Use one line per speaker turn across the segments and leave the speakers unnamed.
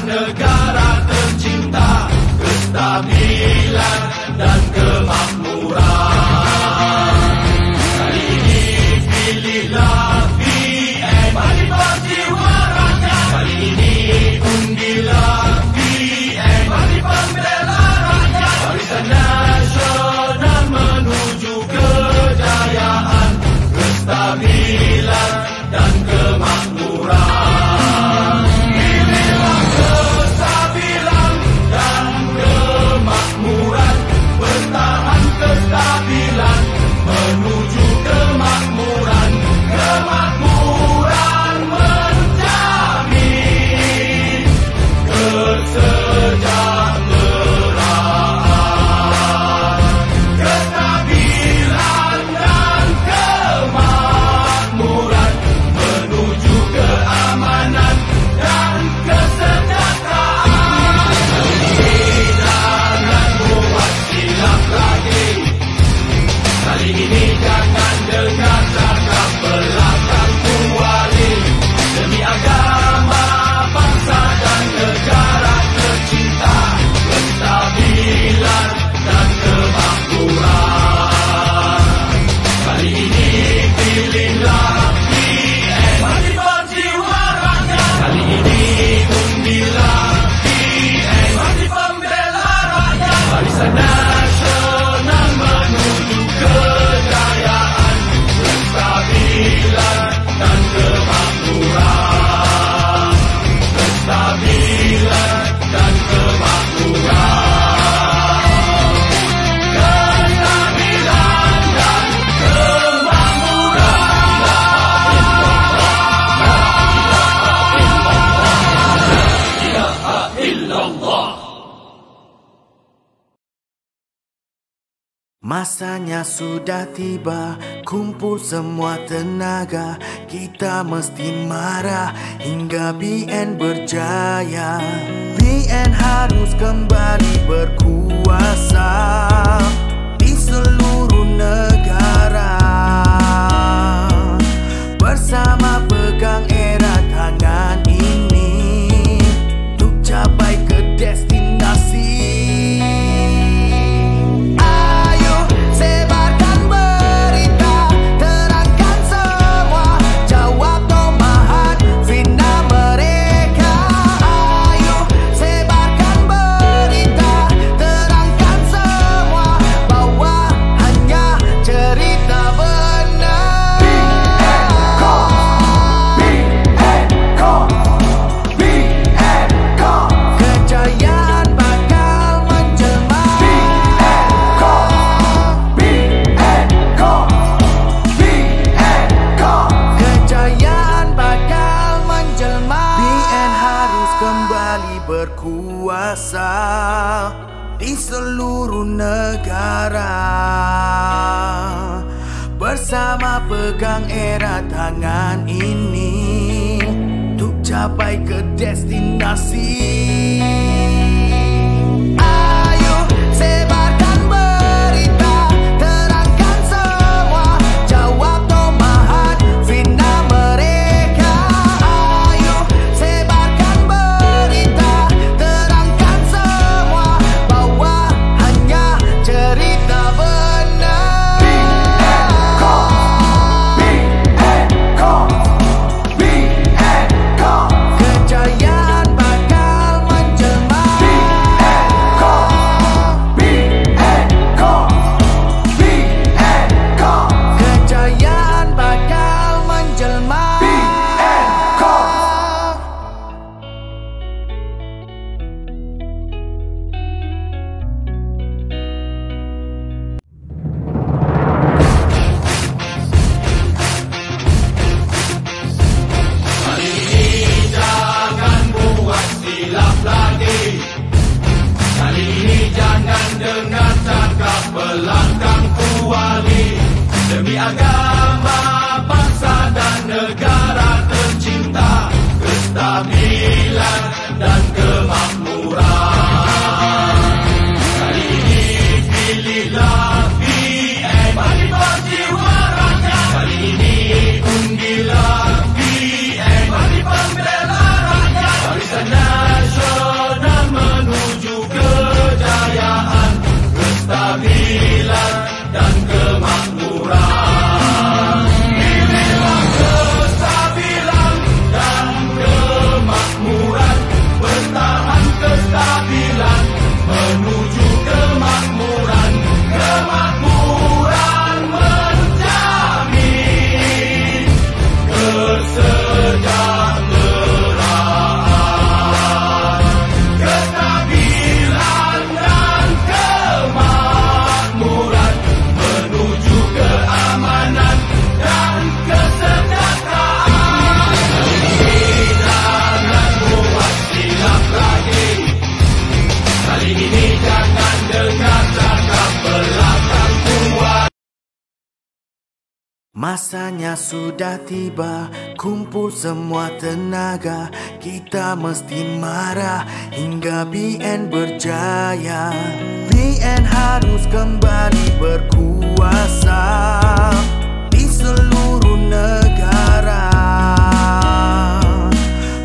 negara tercinta, kestabilan dan kemakmuran. Kali ini pilihlah PN, mari berjiwa rakyat. Kali ini undilah PN, mari pembela rakyat. Barisan Nasional menuju kejayaan, kestabilan dan kemakmuran. Pilihlah kestabilan dan kemakmuran, bertahan kestabilan menuju kemakmuran. Kemakmuran menjamin kesejahteraan, kestabilan dan kemakmuran menuju keamanan dan kesejahteraan. Jangan buat silap lagi. Kali ini jangan dengar cakap belakang kuali. Demi agama, bangsa dan negara tercinta, kestabilan dan kemakmuran. Kali ini pilihlah PN, mari berjiwa rakyat. Kali ini undilah PN, mari pembela rakyat. Barisan Nasional menuju kejayaan, kestabilan dan kemakmuran, kestabilan dan kemakmuran, kestabilan dan kemakmuran.
Masanya sudah tiba, kumpul semua tenaga. Kita mesti marah hingga BN berjaya. BN harus kembali berkuasa di seluruh negara. Bersama pegang erat tangan ini untuk capai ke destinasi. Berkuasa di seluruh negara. Bersama pegang erat tangan ini untuk capai ke destinasi. Ayo sebarkan berita, terangkan semua, jawab tomahan fitnah mereka. Ayo sebarkan berita, terangkan semua, bahwa hanya cerita benar. Kejayaan bakal menjelma. Kejayaan bakal menjelma.
Kali ini jangan buat silap lagi. Kali ini jangan dengar cakap belakang kuali. Demi agama, bangsa dan negara tercinta, kestabilan dan kemakmuran. Kali ini pilihlah PN, mari berjiwa rakyat. Kali ini undilah PN, mari pembela rakyat. Barisan Nasional
Masanya sudah tiba, kumpul semua tenaga. Kita mesti marah hingga BN berjaya. BN harus kembali berkuasa di seluruh negara.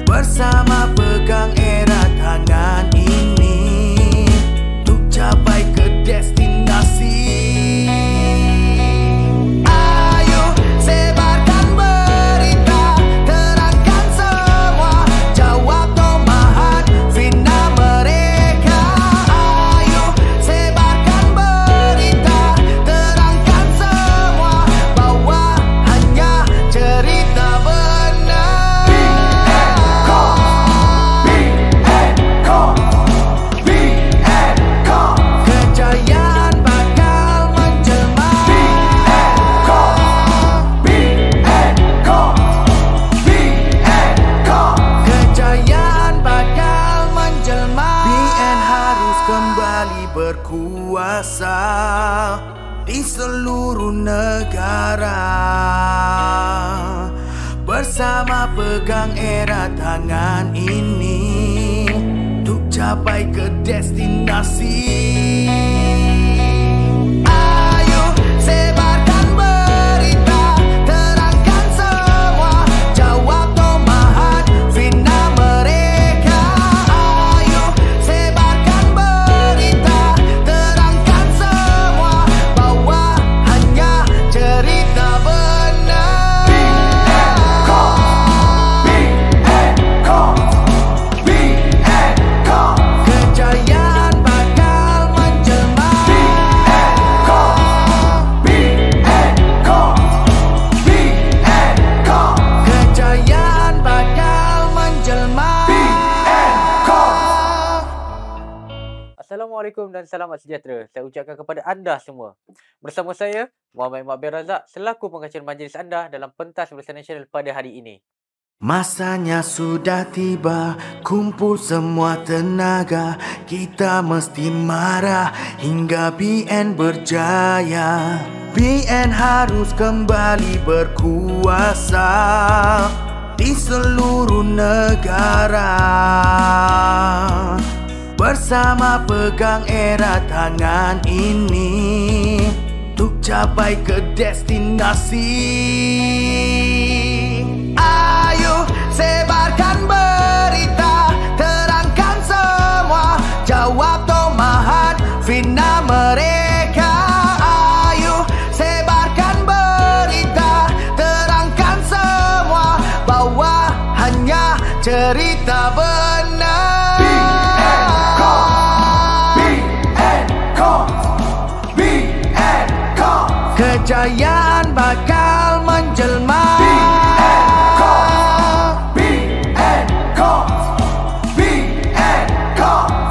Bersama pegang erat tangan ini untuk capai ke destinasi. Berkuasa di seluruh negara. Bersama pegang erat tangan ini untuk capai ke destinasi. Ayo sebarkan berita, terangkan semua, jawab tomahat fitnah mereka. Ayo sebarkan berita, terangkan semua, bahwa hanya cerita benar. Kejayaan bakal menjelma. Kejayaan bakal menjelma.
Assalamualaikum dan selamat sejahtera. Saya ucapkan kepada anda semua. Bersama saya, Muhammad Makbir Razak, selaku pengacara majlis anda dalam pentas Barisan Nasional pada hari ini.
Masanya sudah tiba, kumpul semua tenaga. Kita mesti marah hingga BN berjaya. BN harus kembali berkuasa di seluruh negara. Bersama pegang erat tangan ini untuk capai ke destinasi. Ayo sebarkan berita, terangkan semua, jawab tomahat fitnah mereka. Ayo sebarkan berita, terangkan semua, bahwa hanya cerita benar. Kejayaan bakal menjelma.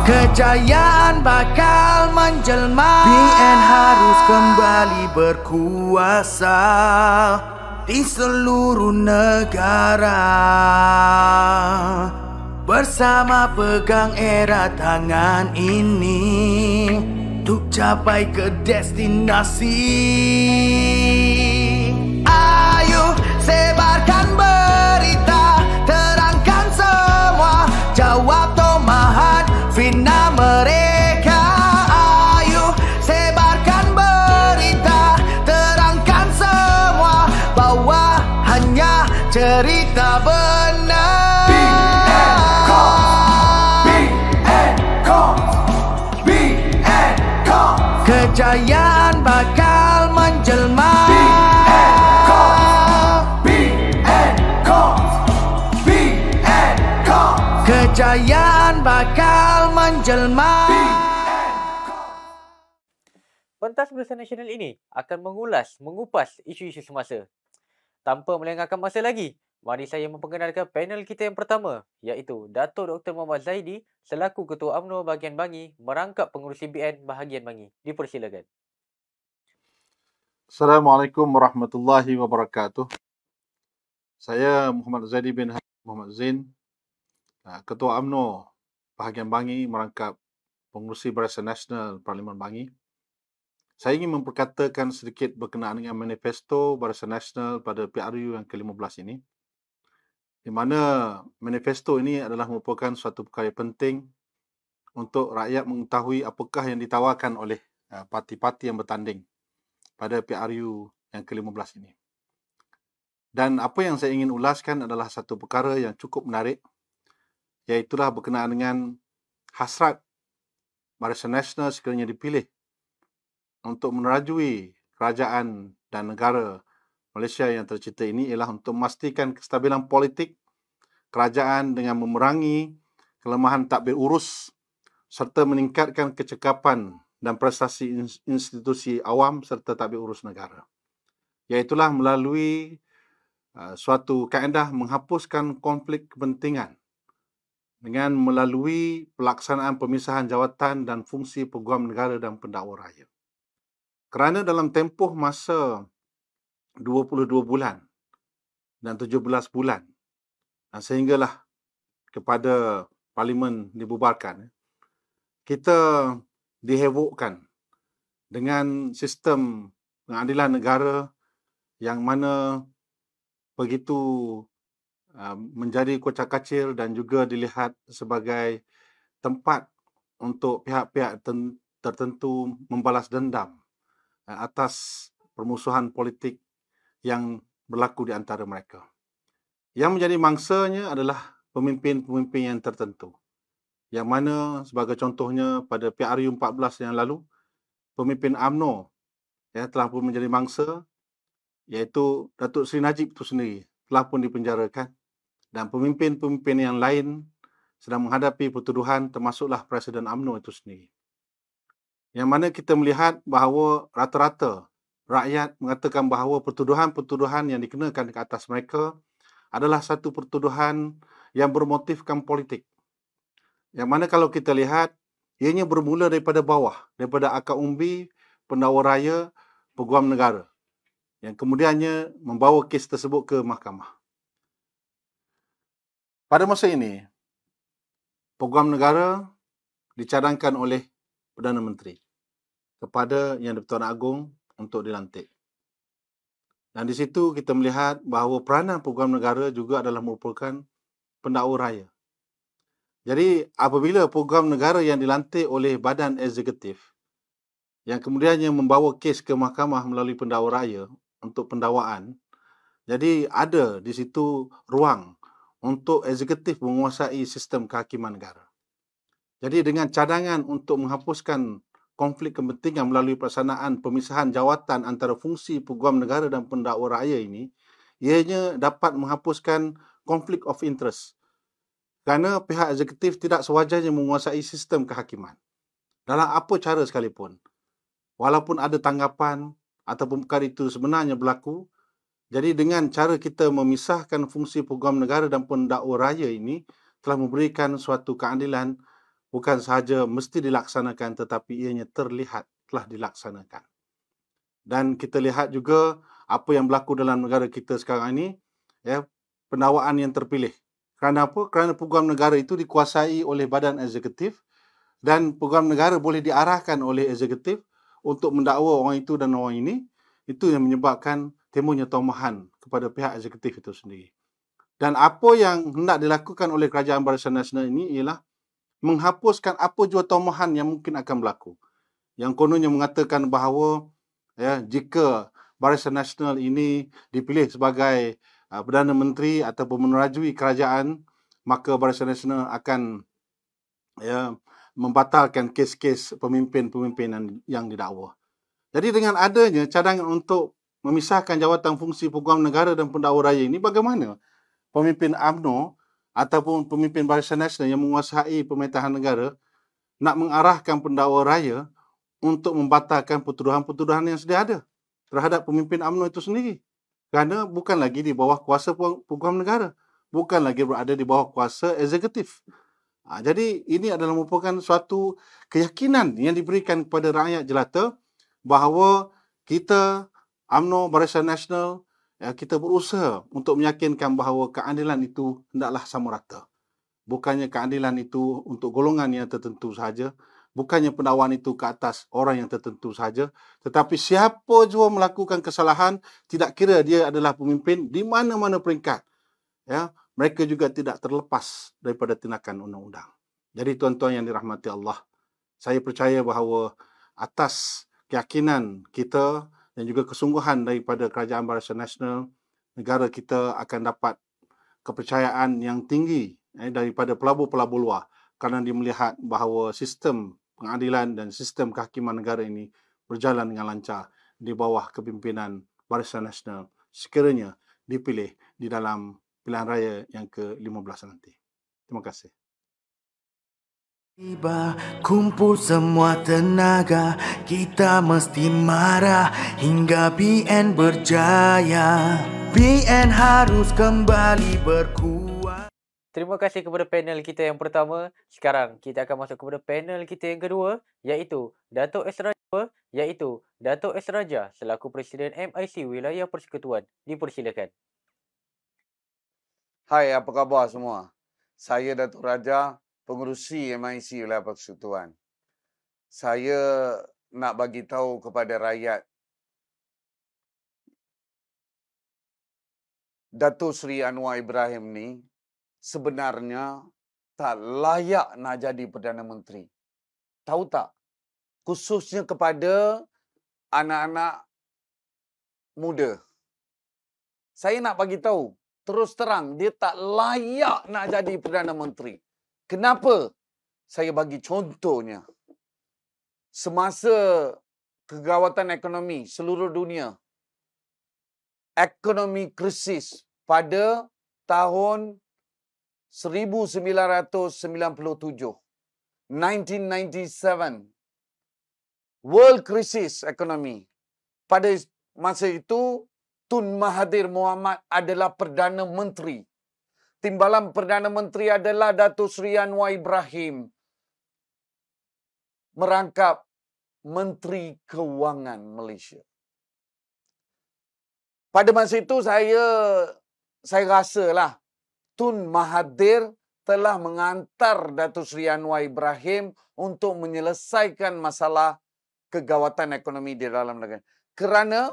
Kejayaan bakal menjelma. BN harus kembali berkuasa di seluruh negara. Bersama pegang erat tangan ini untuk capai ke destinasi. Ayo sebarkan berita, terangkan semua, jawab tomahat fitnah mereka. Ayo sebarkan berita, terangkan semua, bahwa hanya cerita benar. Kejayaan bakal menjelma. Kejayaan bakal menjelma.
Pentas Barisan Nasional ini akan mengupas isu-isu semasa. Tanpa melengahkan masa lagi, mari saya memperkenalkan panel kita yang pertama, iaitu Dato' Dr. Muhammad Zaidi selaku Ketua UMNO Bahagian Bangi merangkap pengurusi BN Bahagian Bangi. Dipersilakan.
Assalamualaikum warahmatullahi wabarakatuh. Saya Muhammad Zaidi bin Muhammad Zain, Ketua UMNO Bahagian Bangi merangkap pengurusi Barisan Nasional Parlimen Bangi. saya ingin memperkatakan sedikit berkenaan dengan manifesto Barisan Nasional pada PRU yang ke-15 ini, di mana manifesto ini adalah merupakan suatu perkara penting untuk rakyat mengetahui apakah yang ditawarkan oleh parti-parti yang bertanding pada PRU yang ke-15 ini. Dan apa yang saya ingin ulaskan adalah satu perkara yang cukup menarik, iaitulah berkenaan dengan hasrat Barisan Nasional sekiranya dipilih untuk menerajui kerajaan dan negara Malaysia yang tercipta ini ialah untuk memastikan kestabilan politik kerajaan dengan memerangi kelemahan tadbir urus serta meningkatkan kecekapan dan prestasi institusi awam serta tadbir urus negara. Iaitulah melalui suatu kaedah menghapuskan konflik kepentingan dengan melalui pelaksanaan pemisahan jawatan dan fungsi peguam negara dan pendakwa raya. Kerana dalam tempoh masa 22 bulan dan 17 bulan sehinggalah kepada Parlimen dibubarkan, kita dihebohkan dengan sistem pengadilan negara yang mana begitu menjadi kocak-kacir dan juga dilihat sebagai tempat untuk pihak-pihak tertentu membalas dendam atas permusuhan politik yang berlaku di antara mereka. Yang menjadi mangsanya adalah pemimpin-pemimpin yang tertentu. Yang mana sebagai contohnya pada PRU 14 yang lalu, pemimpin UMNO telah pun menjadi mangsa, iaitu Datuk Seri Najib itu sendiri telah pun dipenjarakan, dan pemimpin-pemimpin yang lain sedang menghadapi pertuduhan, termasuklah Presiden UMNO itu sendiri. Yang mana kita melihat bahawa rata-rata rakyat mengatakan bahawa pertuduhan-pertuduhan yang dikenakan ke atas mereka adalah satu pertuduhan yang bermotifkan politik. Yang mana kalau kita lihat, ianya bermula daripada bawah, daripada akar umbi, pendakwa raya, peguam negara, yang kemudiannya membawa kes tersebut ke mahkamah. Pada masa ini, peguam negara dicadangkan oleh Perdana Menteri kepada Yang di-Pertuan Agong untuk dilantik. Dan di situ kita melihat bahawa peranan peguam negara juga adalah merupakan pendakwa raya. Jadi apabila peguam negara yang dilantik oleh badan eksekutif yang kemudiannya membawa kes ke mahkamah melalui pendakwa raya untuk pendakwaan, jadi ada di situ ruang untuk eksekutif menguasai sistem kehakiman negara. Jadi dengan cadangan untuk menghapuskan konflik kepentingan melalui pelaksanaan pemisahan jawatan antara fungsi peguam negara dan pendakwa raya ini, ianya dapat menghapuskan konflik of interest. Kerana pihak eksekutif tidak sewajarnya menguasai sistem kehakiman dalam apa cara sekalipun. Walaupun ada tanggapan ataupun perkara itu sebenarnya berlaku, jadi dengan cara kita memisahkan fungsi peguam negara dan pendakwa raya ini telah memberikan suatu keadilan bukan sahaja mesti dilaksanakan tetapi ianya terlihat telah dilaksanakan. Dan kita lihat juga apa yang berlaku dalam negara kita sekarang ini, pendakwaan yang terpilih. Kerana apa? Kerana peguam negara itu dikuasai oleh badan eksekutif dan peguam negara boleh diarahkan oleh eksekutif untuk mendakwa orang itu dan orang ini. Itu yang menyebabkan timbulnya tomahan kepada pihak eksekutif itu sendiri. Dan apa yang hendak dilakukan oleh Kerajaan Barisan Nasional ini ialah menghapuskan apa jua tomahan yang mungkin akan berlaku. Yang kononnya mengatakan bahawa jika Barisan Nasional ini dipilih sebagai Perdana Menteri ataupun menerajui kerajaan, maka Barisan Nasional akan membatalkan kes-kes pemimpin-pemimpin yang didakwa. Jadi dengan adanya cadangan untuk memisahkan jawatan fungsi peguam negara dan pendakwa raya ini, bagaimana pemimpin UMNO ataupun pemimpin Barisan Nasional yang menguasai pemerintahan negara nak mengarahkan pendakwa raya untuk membatalkan pertuduhan-pertuduhan yang sedia ada terhadap pemimpin UMNO itu sendiri. Kerana bukan lagi di bawah kuasa peguam negara, bukan lagi berada di bawah kuasa eksekutif. Jadi ini adalah merupakan suatu keyakinan yang diberikan kepada rakyat jelata bahawa kita UMNO Barisan Nasional kita berusaha untuk meyakinkan bahawa keadilan itu hendaklah sama rata. Bukannya keadilan itu untuk golongan yang tertentu sahaja, Bukannya pendakwaan itu ke atas orang yang tertentu saja, tetapi siapa jua melakukan kesalahan, tidak kira dia adalah pemimpin di mana-mana peringkat, ya, mereka juga tidak terlepas daripada tindakan undang-undang. Jadi tuan-tuan yang dirahmati Allah, saya percaya bahawa atas keyakinan kita dan juga kesungguhan daripada Kerajaan Barisan Nasional, negara kita akan dapat kepercayaan yang tinggi daripada pelabur-pelabur luar, kerana dia melihat bahawa sistem pengadilan dan sistem kehakiman negara ini berjalan dengan lancar di bawah kepimpinan Barisan Nasional sekiranya dipilih di dalam pilihan raya yang ke-15 nanti. Terima kasih.
Tiba kumpul semua tenaga, kita mesti marah hingga BN berjaya. BN harus kembali berkuat.
Terima kasih kepada panel kita yang pertama. Sekarang kita akan masuk kepada panel kita yang kedua, iaitu Dato' S. Raja selaku Presiden MIC Wilayah Persekutuan. Dipersilakan.
Hai, apa khabar semua? Saya Dato' Raja, pengerusi MIC Wilayah Persekutuan. Saya nak bagi tahu kepada rakyat, Dato' Seri Anwar Ibrahim ni sebenarnya tak layak nak jadi Perdana Menteri. Tahu tak? Khususnya kepada anak-anak muda. Saya nak bagi tahu, terus terang, dia tak layak nak jadi Perdana Menteri. Kenapa? Saya bagi contohnya. Semasa kegawatan ekonomi seluruh dunia, ekonomi krisis pada tahun 1997, 1997, world crisis ekonomi. Pada masa itu, Tun Mahathir Mohamad adalah Perdana Menteri. Timbalan Perdana Menteri adalah Dato' Seri Anwar Ibrahim. Merangkap Menteri Kewangan Malaysia. Pada masa itu saya rasalah Tun Mahathir telah mengantar Dato' Seri Anwar Ibrahim untuk menyelesaikan masalah kegawatan ekonomi di dalam negara. Kerana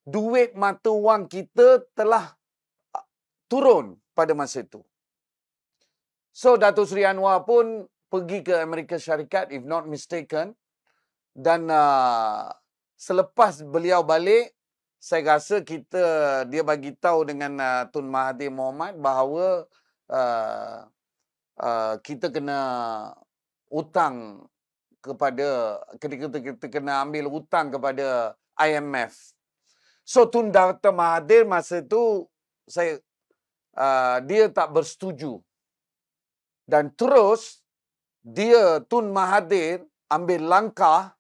duit mata wang kita telah turun pada masa itu. So, Dato' Seri Anwar pun pergi ke Amerika Syarikat, if not mistaken. Dan selepas beliau balik, saya rasa dia bagi tahu dengan Tun Mahathir Mohamad bahawa kita kena hutang kepada, kita kena ambil hutang kepada IMF. So, Tun Dr. Mahathir masa itu, dia tak bersetuju. Dan terus, Tun Mahathir ambil langkah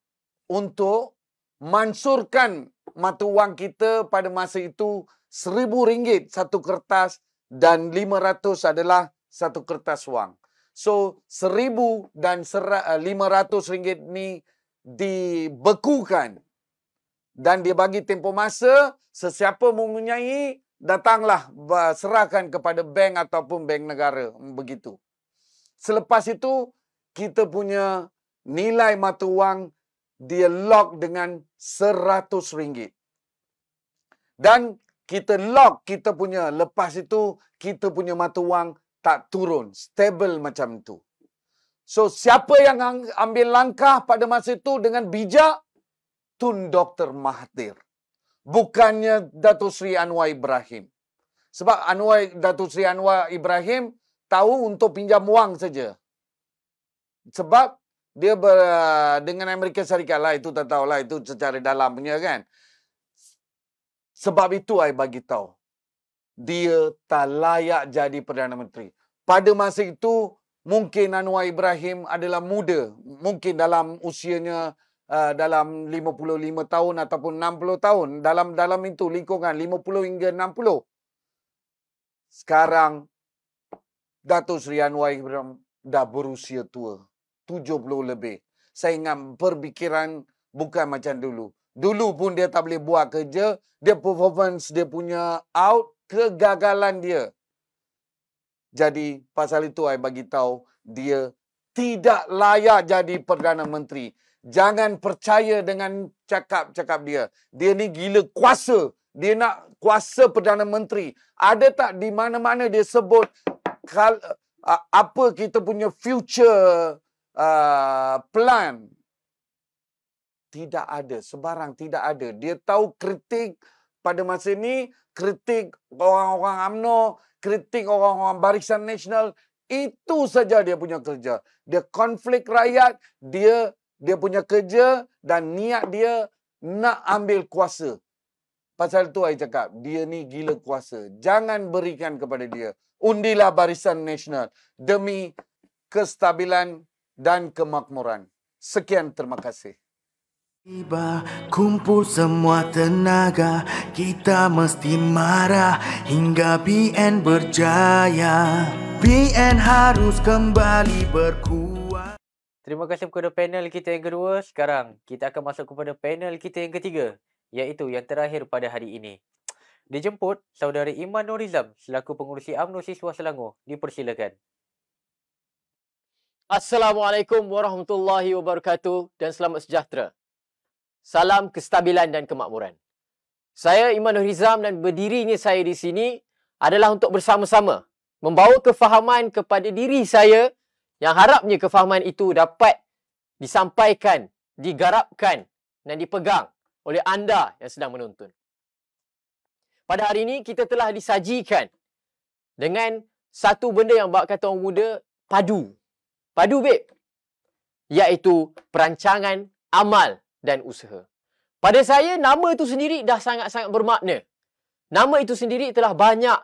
untuk mansurkan mata wang kita pada masa itu RM1,000 satu kertas dan RM500 adalah satu kertas wang. So, RM1,000 dan RM500 ni dibekukan. Dan dia bagi tempoh masa, sesiapa mempunyai, datanglah serahkan kepada bank ataupun bank negara. Begitu. Selepas itu, kita punya nilai mata wang dia lock dengan RM100. Dan kita lock kita punya, lepas itu kita punya mata wang tak turun, stable macam itu. So, siapa yang ambil langkah pada masa itu dengan bijak? Tun Dr. Mahathir. Bukannya Dato' Seri Anwar Ibrahim. Sebab Dato' Seri Anwar Ibrahim tahu untuk pinjam wang saja. Sebab dia dengan Amerika Syarikat lah, itu tak tahulah, itu secara dalam punya kan. Sebab itu saya bagi tahu, dia tak layak jadi Perdana Menteri. Pada masa itu, mungkin Anwar Ibrahim adalah muda. Mungkin dalam usianya dalam 55 tahun ataupun 60 tahun. Dalam itu lingkungan 50 hingga 60. Sekarang, Dato' Seri Anwar Ibrahim dah berusia tua. 70 lebih. Saya ingat perpikiran bukan macam dulu. Dulu pun dia tak boleh buat kerja. Dia performance dia punya out, kegagalan dia. Jadi pasal itu saya bagi tahu dia tidak layak jadi Perdana Menteri. Jangan percaya dengan cakap-cakap dia. Dia ni gila kuasa. Dia nak kuasa Perdana Menteri. Ada tak di mana-mana dia sebut apa kita punya future plan? Tidak ada. Sebarang tidak ada. Dia tahu kritik pada masa ini, kritik orang-orang UMNO, kritik orang-orang Barisan Nasional, itu saja dia punya kerja. Dia konflik rakyat, dia punya kerja dan niat dia nak ambil kuasa. Pasal tu saya cakap, dia ni gila kuasa. Jangan berikan kepada dia. Undilah Barisan Nasional demi kestabilan dan kemakmuran. Sekian, terima kasih.
Tiba kumpul semua tenaga, kita mesti marah hingga BN berjaya. BN harus kembali berkuat.
Terima kasih kepada panel kita yang kedua. Sekarang kita akan masuk kepada panel kita yang ketiga, iaitu yang terakhir pada hari ini. Dijemput Saudara Iman Norizam selaku pengurusi UMNO Siswa Selangor. Dipersilakan.
Assalamualaikum warahmatullahi wabarakatuh dan selamat sejahtera. Salam kestabilan dan kemakmuran. Saya Iman Norizam dan berdirinya saya di sini adalah untuk bersama-sama membawa kefahaman kepada diri saya yang harapnya kefahaman itu dapat disampaikan, digarapkan dan dipegang oleh anda yang sedang menonton. Pada hari ini kita telah disajikan dengan satu benda yang bak kata orang muda, padu. Padu, babe. Iaitu perancangan, amal dan usaha. Pada saya, nama itu sendiri dah sangat-sangat bermakna. Nama itu sendiri telah banyak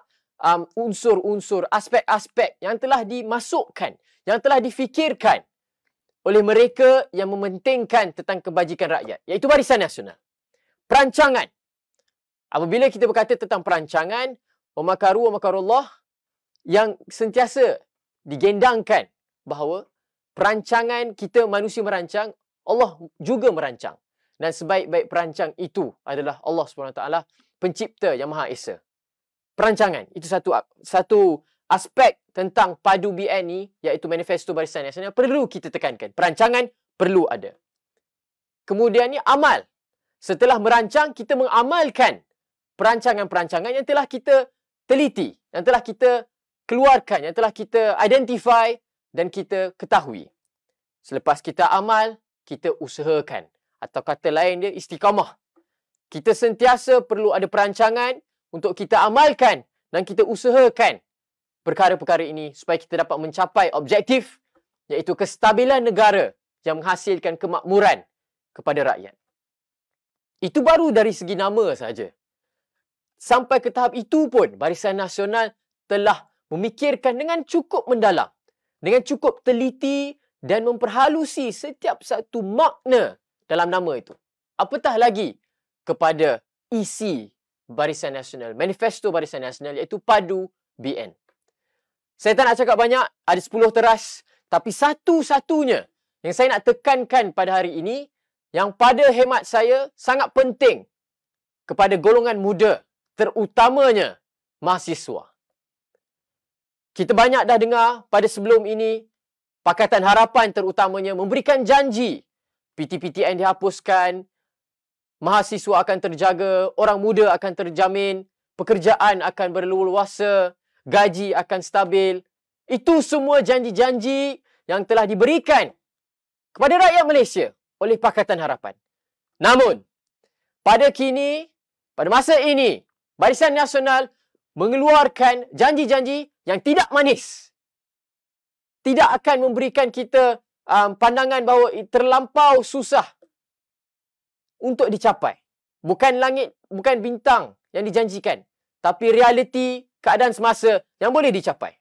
unsur-unsur, aspek-aspek yang telah dimasukkan, yang telah difikirkan oleh mereka yang mementingkan tentang kebajikan rakyat, iaitu Barisan Nasional. Perancangan. Apabila kita berkata tentang perancangan, wa makaru wa makarullah, yang sentiasa digendangkan bahawa perancangan kita manusia merancang, Allah juga merancang. Dan sebaik-baik perancang itu adalah Allah SWT, pencipta yang Maha Esa. Perancangan, itu satu aspek tentang padu BN ni, iaitu Manifesto Barisan Nasional, perlu kita tekankan. Perancangan perlu ada. Kemudian ni amal. Setelah merancang, kita mengamalkan perancangan-perancangan yang telah kita teliti, yang telah kita keluarkan, yang telah kita identify dan kita ketahui. Selepas kita amal, kita usahakan. Atau kata lain dia, istiqamah. Kita sentiasa perlu ada perancangan untuk kita amalkan dan kita usahakan perkara-perkara ini supaya kita dapat mencapai objektif, iaitu kestabilan negara yang menghasilkan kemakmuran kepada rakyat. Itu baru dari segi nama saja. Sampai ke tahap itu pun, Barisan Nasional telah memikirkan dengan cukup mendalam, dengan cukup teliti dan memperhalusi setiap satu makna dalam nama itu. Apatah lagi kepada isi Barisan Nasional, Manifesto Barisan Nasional, iaitu padu BN. Saya tak nak cakap banyak, ada 10 teras, tapi satu-satunya yang saya nak tekankan pada hari ini, yang pada hemat saya sangat penting kepada golongan muda, terutamanya mahasiswa. Kita banyak dah dengar pada sebelum ini, Pakatan Harapan terutamanya memberikan janji PTPTN dihapuskan, mahasiswa akan terjaga, orang muda akan terjamin, pekerjaan akan berleluasa, gaji akan stabil. Itu semua janji-janji yang telah diberikan kepada rakyat Malaysia oleh Pakatan Harapan. Namun, pada kini, pada masa ini, Barisan Nasional mengeluarkan janji-janji yang tidak manis. Tidak akan memberikan kita pandangan bahawa terlampau susah untuk dicapai. Bukan langit, bukan bintang yang dijanjikan, tapi realiti keadaan semasa yang boleh dicapai.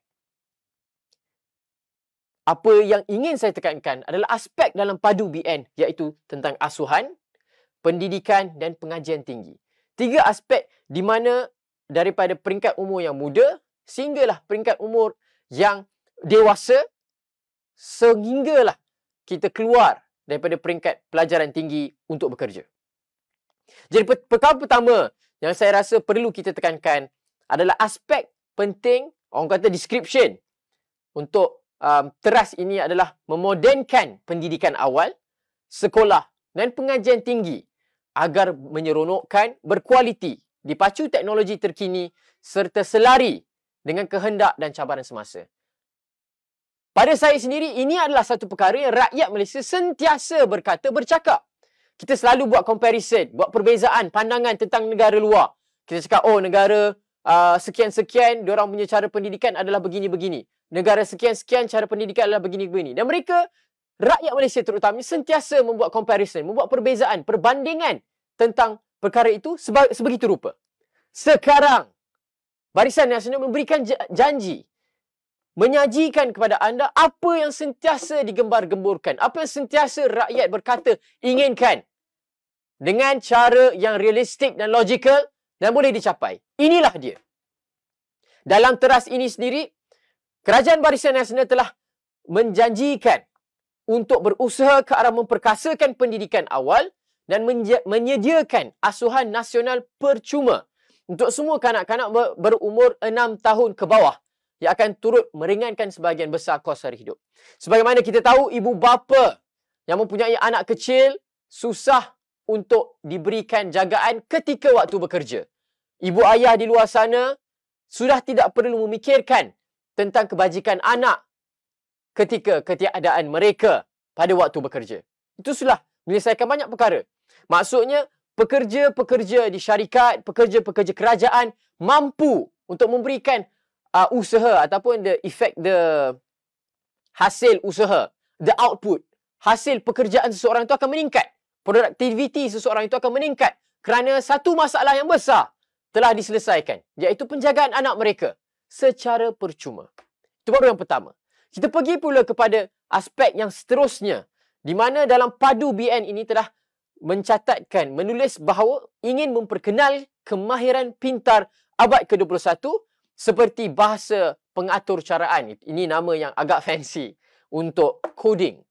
Apa yang ingin saya tekankan adalah aspek dalam padu BN, iaitu tentang asuhan, pendidikan dan pengajian tinggi. 3 aspek di mana daripada peringkat umur yang muda sehinggalah peringkat umur yang dewasa, sehinggalah kita keluar daripada peringkat pelajaran tinggi untuk bekerja. Jadi perkara pertama yang saya rasa perlu kita tekankan adalah aspek penting, orang kata description, untuk teras ini adalah memodernkan pendidikan awal, sekolah dan pengajian tinggi agar menyeronokkan, berkualiti, dipacu teknologi terkini serta selari dengan kehendak dan cabaran semasa. Pada saya sendiri, ini adalah satu perkara yang rakyat Malaysia sentiasa bercakap. Kita selalu buat comparison, buat perbezaan pandangan tentang negara luar. Kita cakap, oh negara sekian-sekian, diorang punya cara pendidikan adalah begini-begini. Negara sekian-sekian, cara pendidikan adalah begini-begini. Dan mereka, rakyat Malaysia terutamanya, sentiasa membuat comparison, membuat perbezaan, perbandingan tentang perkara itu sebegitu rupa. Sekarang, Barisan Nasional memberikan janji, menyajikan kepada anda apa yang sentiasa digembar-gemburkan, apa yang sentiasa rakyat berkata inginkan dengan cara yang realistik dan logikal dan boleh dicapai. Inilah dia. Dalam teras ini sendiri, Kerajaan Barisan Nasional telah menjanjikan untuk berusaha ke arah memperkasakan pendidikan awal dan menyediakan asuhan nasional percuma untuk semua kanak-kanak berumur 6 tahun ke bawah yang akan turut meringankan sebahagian besar kos sara hidup. Sebagaimana kita tahu, ibu bapa yang mempunyai anak kecil susah untuk diberikan jagaan ketika waktu bekerja. Ibu ayah di luar sana sudah tidak perlu memikirkan tentang kebajikan anak ketika ketiadaan mereka pada waktu bekerja. Itu sudah menyelesaikan banyak perkara. Maksudnya, pekerja-pekerja di syarikat, pekerja-pekerja kerajaan mampu untuk memberikan usaha ataupun hasil usaha, the output, hasil pekerjaan seseorang itu akan meningkat. Produktiviti seseorang itu akan meningkat kerana satu masalah yang besar telah diselesaikan, iaitu penjagaan anak mereka secara percuma. Itu baru yang pertama. Kita pergi pula kepada aspek yang seterusnya, di mana dalam padu BN ini telah mencatatkan, menulis bahawa ingin memperkenal kemahiran pintar abad ke-21 seperti bahasa pengatur caraan. Ini nama yang agak fancy untuk coding,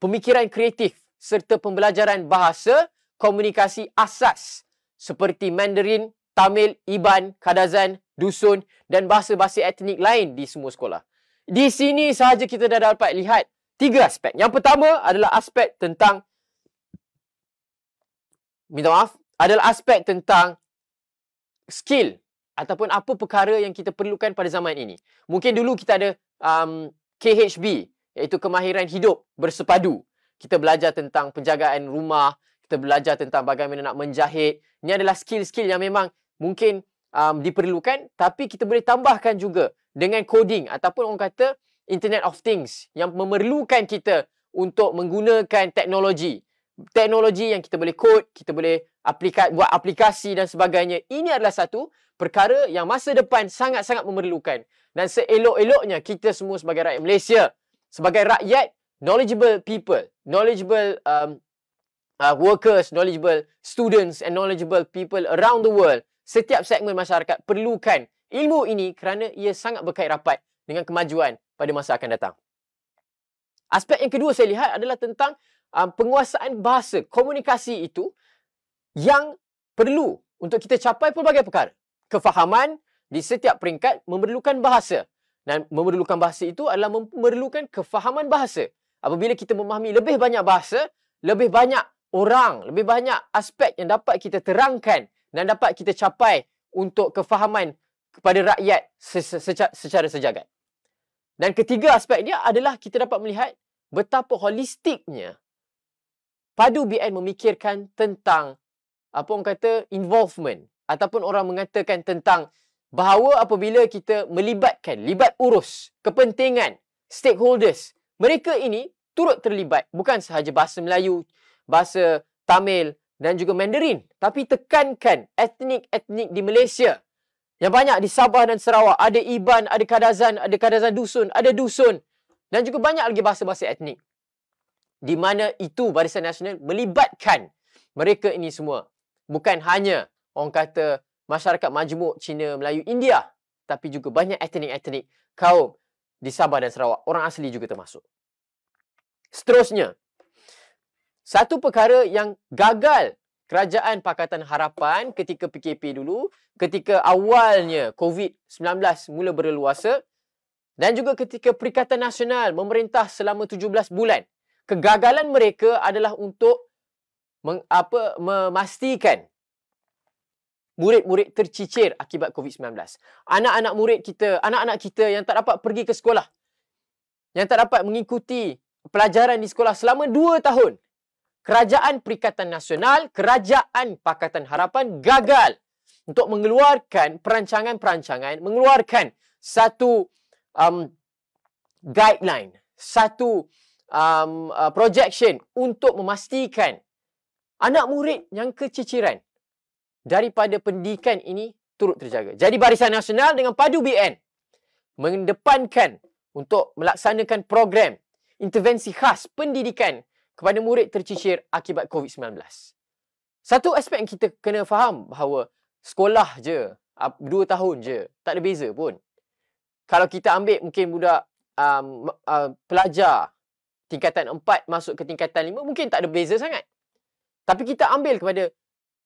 pemikiran kreatif serta pembelajaran bahasa komunikasi asas seperti Mandarin, Tamil, Iban, Kadazan, Dusun dan bahasa-bahasa etnik lain di semua sekolah. Di sini sahaja kita dah dapat lihat 3 aspek. Yang pertama adalah aspek tentang, adalah aspek tentang skill ataupun apa perkara yang kita perlukan pada zaman ini. Mungkin dulu kita ada KHB, iaitu kemahiran hidup bersepadu. Kita belajar tentang penjagaan rumah, kita belajar tentang bagaimana nak menjahit. Ini adalah skill-skill yang memang mungkin diperlukan, tapi kita boleh tambahkan juga dengan coding ataupun orang kata Internet of Things yang memerlukan kita untuk menggunakan teknologi. Teknologi yang kita boleh code, kita boleh buat aplikasi dan sebagainya. Ini adalah satu perkara yang masa depan sangat-sangat memerlukan. Dan seelok-eloknya kita semua sebagai rakyat Malaysia, sebagai rakyat knowledgeable people, knowledgeable workers, knowledgeable students and knowledgeable people around the world, setiap segmen masyarakat perlukan ilmu ini kerana ia sangat berkait rapat dengan kemajuan pada masa akan datang. Aspek yang kedua saya lihat adalah tentang penguasaan bahasa, komunikasi itu yang perlu untuk kita capai pelbagai perkara. Kefahaman di setiap peringkat memerlukan bahasa. Dan memerlukan bahasa itu adalah memerlukan kefahaman bahasa. Apabila kita memahami lebih banyak bahasa, lebih banyak orang, lebih banyak aspek yang dapat kita terangkan dan dapat kita capai untuk kefahaman kepada rakyat secara sejagat. Dan ketiga aspek dia adalah kita dapat melihat betapa holistiknya padu BN memikirkan tentang apa orang kata involvement ataupun orang mengatakan tentang bahawa apabila kita libat urus kepentingan stakeholders, mereka ini turut terlibat bukan sahaja bahasa Melayu, bahasa Tamil dan juga Mandarin, tapi tekankan etnik-etnik di Malaysia yang banyak di Sabah dan Sarawak, ada Iban, ada Kadazan Dusun, ada Dusun dan juga banyak lagi bahasa-bahasa etnik. Di mana itu Barisan Nasional melibatkan mereka ini semua. Bukan hanya orang kata masyarakat majmuk Cina, Melayu, India, tapi juga banyak etnik-etnik kaum di Sabah dan Sarawak. Orang asli juga termasuk. Seterusnya, satu perkara yang gagal Kerajaan Pakatan Harapan ketika PKP dulu, ketika awalnya COVID-19 mula berleluasa, Dan juga ketika Perikatan Nasional memerintah selama 17 bulan, kegagalan mereka adalah untuk memastikan murid-murid tercicir akibat COVID-19. Anak-anak kita yang tak dapat pergi ke sekolah, yang tak dapat mengikuti pelajaran di sekolah selama 2 tahun. Kerajaan Perikatan Nasional, Kerajaan Pakatan Harapan gagal untuk mengeluarkan perancangan-perancangan, mengeluarkan satu guideline, satu projection untuk memastikan anak murid yang keciciran daripada pendidikan ini turut terjaga. Jadi Barisan Nasional dengan padu BN mengedepankan untuk melaksanakan program intervensi khas pendidikan kepada murid tercicir akibat COVID-19. Satu aspek yang kita kena faham bahawa sekolah je, 2 tahun je, tak ada beza pun. Kalau kita ambil mungkin budak pelajar tingkatan 4 masuk ke tingkatan 5, mungkin tak ada beza sangat. Tapi kita ambil kepada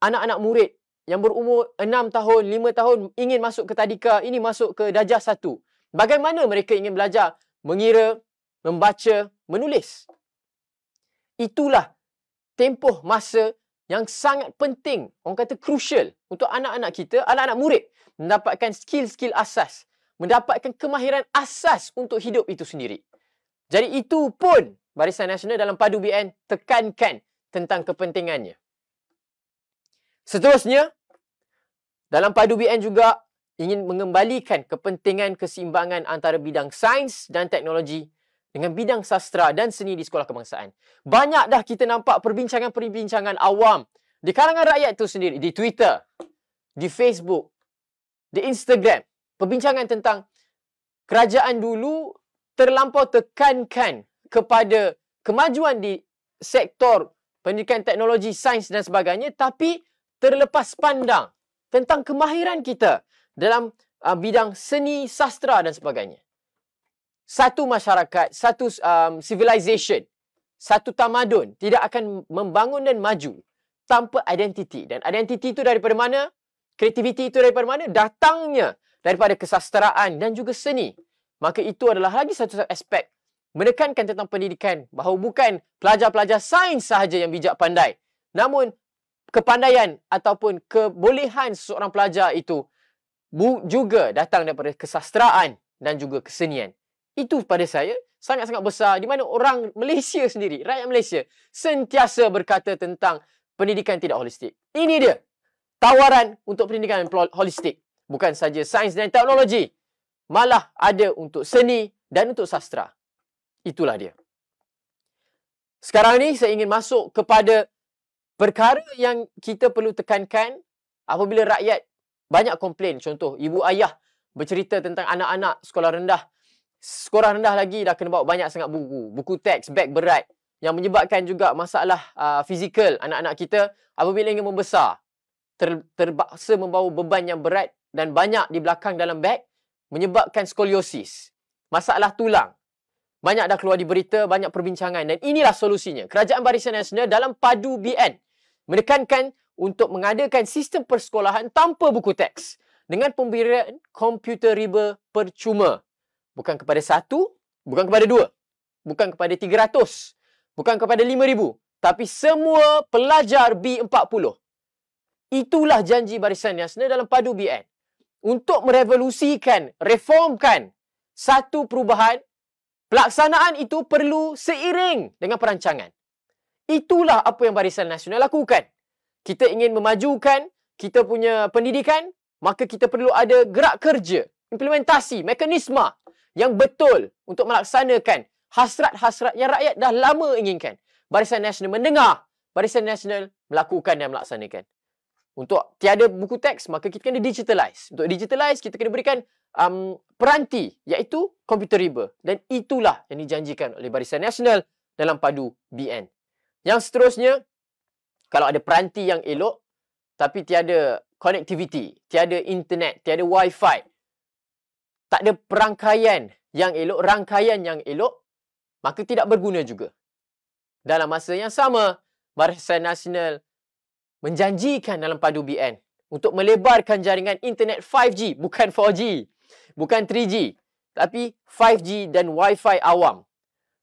anak-anak murid yang berumur 6 tahun, 5 tahun ingin masuk ke tadika, ini masuk ke darjah 1. Bagaimana mereka ingin belajar mengira, membaca, menulis? Itulah tempoh masa yang sangat penting, orang kata crucial untuk anak-anak kita, anak-anak murid mendapatkan skill-skill asas, mendapatkan kemahiran asas untuk hidup itu sendiri. Jadi itu pun Barisan Nasional dalam padu BN tekankan tentang kepentingannya. Seterusnya, dalam padu BN juga ingin mengembalikan kepentingan keseimbangan antara bidang sains dan teknologi dengan bidang sastra dan seni di sekolah kebangsaan. Banyak dah kita nampak perbincangan-perbincangan awam di kalangan rakyat itu sendiri, di Twitter, di Facebook, di Instagram. Perbincangan tentang kerajaan dulu terlampau tekankan kepada kemajuan di sektor pendidikan teknologi, sains dan sebagainya, tapi terlepas pandang tentang kemahiran kita dalam bidang seni, sastra dan sebagainya. Satu masyarakat, satu civilization, satu tamadun tidak akan membangun dan maju tanpa identiti. Dan identiti itu daripada mana? Kreativiti itu daripada mana? Datangnya daripada kesastraan dan juga seni. Maka itu adalah lagi satu aspek menekankan tentang pendidikan, bahawa bukan pelajar-pelajar sains sahaja yang bijak pandai, namun kepandaian ataupun kebolehan seseorang pelajar itu juga datang daripada kesastraan dan juga kesenian. Itu pada saya sangat-sangat besar, di mana orang Malaysia sendiri, rakyat Malaysia sentiasa berkata tentang pendidikan tidak holistik. Ini dia tawaran untuk pendidikan holistik. Bukan saja sains dan teknologi, malah ada untuk seni dan untuk sastra. Itulah dia. Sekarang ni saya ingin masuk kepada perkara yang kita perlu tekankan apabila rakyat banyak komplain. Contoh, ibu ayah bercerita tentang anak-anak sekolah rendah. Sekolah rendah lagi dah kena bawa banyak sangat buku. Buku teks, beg berat. Yang menyebabkan juga masalah fizikal anak-anak kita apabila ingin membesar. Terpaksa membawa beban yang berat dan banyak di belakang dalam beg, menyebabkan skoliosis. Masalah tulang. Banyak dah keluar di berita, banyak perbincangan. Dan inilah solusinya. Kerajaan Barisan Nasional dalam padu BN menekankan untuk mengadakan sistem persekolahan tanpa buku teks. Dengan pemberian komputer riba percuma. Bukan kepada 1, bukan kepada 2, bukan kepada 300, bukan kepada 5,000. Tapi semua pelajar B40. Itulah janji Barisan Nasional dalam padu BN. Untuk merevolusikan, reformkan satu perubahan, pelaksanaan itu perlu seiring dengan perancangan. Itulah apa yang Barisan Nasional lakukan. Kita ingin memajukan kita punya pendidikan, maka kita perlu ada gerak kerja, implementasi, mekanisme yang betul untuk melaksanakan hasrat-hasrat yang rakyat dah lama inginkan. Barisan Nasional mendengar, Barisan Nasional melakukan dan melaksanakan. Untuk tiada buku teks, maka kita kena digitalize. Untuk digitalize, kita kena berikan peranti, iaitu komputer riba. Dan itulah yang dijanjikan oleh Barisan Nasional dalam padu BN. Yang seterusnya, kalau ada peranti yang elok, tapi tiada connectivity, tiada internet, tiada wifi, tak ada perangkaian yang elok, rangkaian yang elok, maka tidak berguna juga. Dalam masa yang sama, Barisan Nasional menjanjikan dalam padu BN untuk melebarkan jaringan internet 5G, bukan 4G, bukan 3G. tapi 5G dan Wi-Fi awam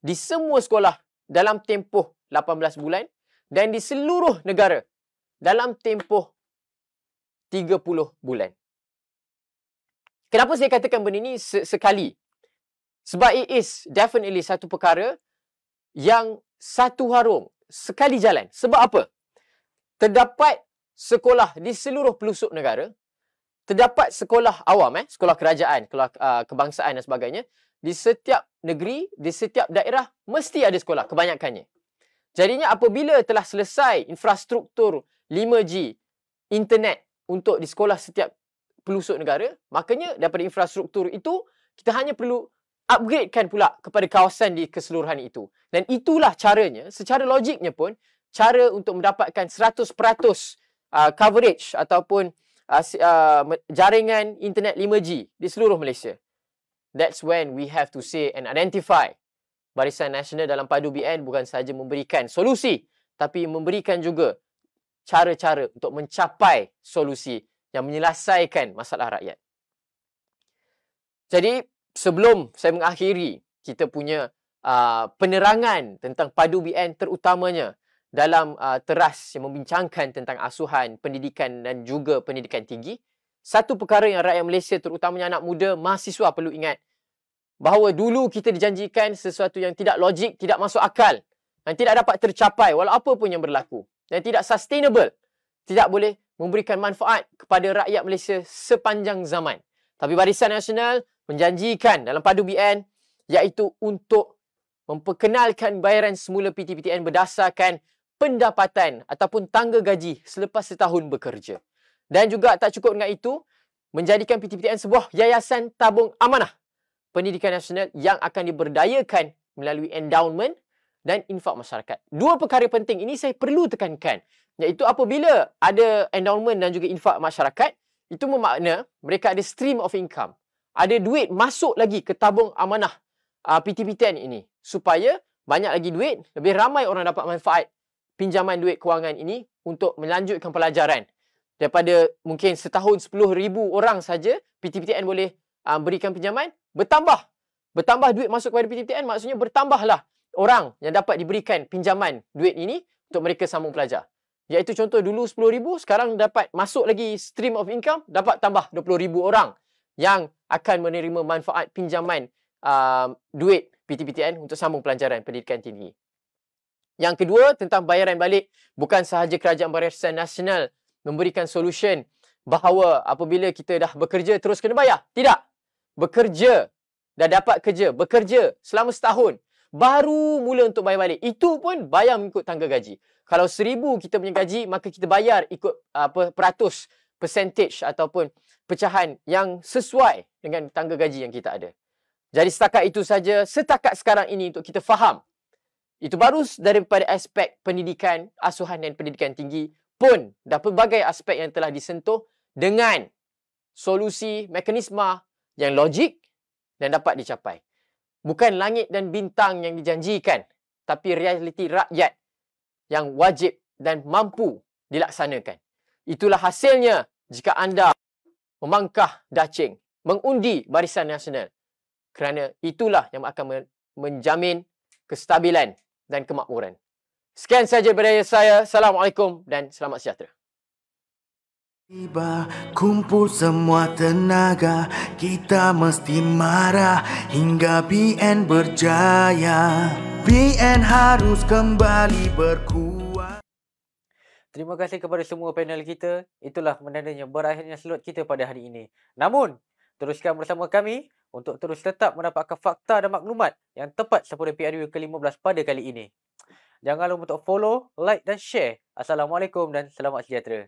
di semua sekolah dalam tempoh 18 bulan dan di seluruh negara dalam tempoh 30 bulan. Kenapa saya katakan benda ini sekali? Sebab it is definitely satu perkara yang satu harung, sekali jalan. Sebab apa? Terdapat sekolah di seluruh pelosok negara, terdapat sekolah awam, sekolah kerajaan, sekolah kebangsaan dan sebagainya. Di setiap negeri, di setiap daerah, mesti ada sekolah, kebanyakannya. Jadinya apabila telah selesai infrastruktur 5G, internet untuk di sekolah setiap pelosok negara, makanya daripada infrastruktur itu, kita hanya perlu upgradekan pula kepada kawasan di keseluruhan itu. Dan itulah caranya, secara logiknya pun, cara untuk mendapatkan 100% coverage ataupun jaringan internet 5G di seluruh Malaysia. That's when we have to say and identify Barisan Nasional dalam Padu BN bukan sahaja memberikan solusi, tapi memberikan juga cara-cara untuk mencapai solusi yang menyelesaikan masalah rakyat. Jadi, sebelum saya mengakhiri kita punya penerangan tentang Padu BN terutamanya dalam teras yang membincangkan tentang asuhan, pendidikan dan juga pendidikan tinggi, satu perkara yang rakyat Malaysia terutamanya anak muda, mahasiswa perlu ingat bahawa dulu kita dijanjikan sesuatu yang tidak logik, tidak masuk akal dan tidak dapat tercapai walau apa pun yang berlaku dan tidak sustainable, tidak boleh memberikan manfaat kepada rakyat Malaysia sepanjang zaman. Tapi Barisan Nasional menjanjikan dalam Padu BN iaitu untuk memperkenalkan bayaran semula PTPTN berdasarkan pendapatan ataupun tangga gaji selepas setahun bekerja. Dan juga tak cukup dengan itu, menjadikan PTPTN sebuah yayasan tabung amanah pendidikan nasional yang akan diberdayakan melalui endowment dan infak masyarakat. Dua perkara penting ini saya perlu tekankan, iaitu apabila ada endowment dan juga infak masyarakat, itu bermakna mereka ada stream of income. Ada duit masuk lagi ke tabung amanah PTPTN ini supaya banyak lagi duit, lebih ramai orang dapat manfaat pinjaman duit kewangan ini untuk melanjutkan pelajaran. Daripada mungkin setahun 10,000 orang saja PTPTN boleh berikan pinjaman, bertambah duit masuk kepada PTPTN, maksudnya bertambahlah orang yang dapat diberikan pinjaman duit ini untuk mereka sambung pelajar. Iaitu contoh dulu 10,000, sekarang dapat masuk lagi stream of income, dapat tambah 20,000 orang yang akan menerima manfaat pinjaman duit PTPTN untuk sambung pelajaran pendidikan tinggi. Yang kedua, tentang bayaran balik, bukan sahaja Kerajaan Barisan Nasional memberikan solution bahawa apabila kita dah bekerja terus kena bayar. Tidak. Bekerja, dah dapat kerja, bekerja selama setahun, baru mula untuk bayar balik. Itu pun bayar mengikut tangga gaji. Kalau 1,000 kita punya gaji, maka kita bayar ikut peratus, percentage ataupun pecahan yang sesuai dengan tangga gaji yang kita ada. Jadi setakat itu saja, setakat sekarang ini untuk kita faham. Itu baru daripada aspek pendidikan, asuhan dan pendidikan tinggi pun dah pelbagai aspek yang telah disentuh dengan solusi, mekanisme yang logik dan dapat dicapai. Bukan langit dan bintang yang dijanjikan, tapi realiti rakyat yang wajib dan mampu dilaksanakan. Itulah hasilnya jika anda memangkah dacing, mengundi Barisan Nasional. Kerana itulah yang akan menjamin kestabilan dan kemakmuran. Sekian sahaja daripada saya. Assalamualaikum dan selamat sejahtera.
Tiba kumpul semua tenaga, kita mesti marah hingga BN berjaya. BN harus kembali berkuat.
Terima kasih kepada semua panel kita. Itulah menandanya berakhirnya slot kita pada hari ini. Namun, teruskan bersama kami untuk terus tetap mendapatkan fakta dan maklumat yang tepat seputar PRU ke-15 pada kali ini. Jangan lupa untuk follow, like dan share. Assalamualaikum dan selamat sejahtera.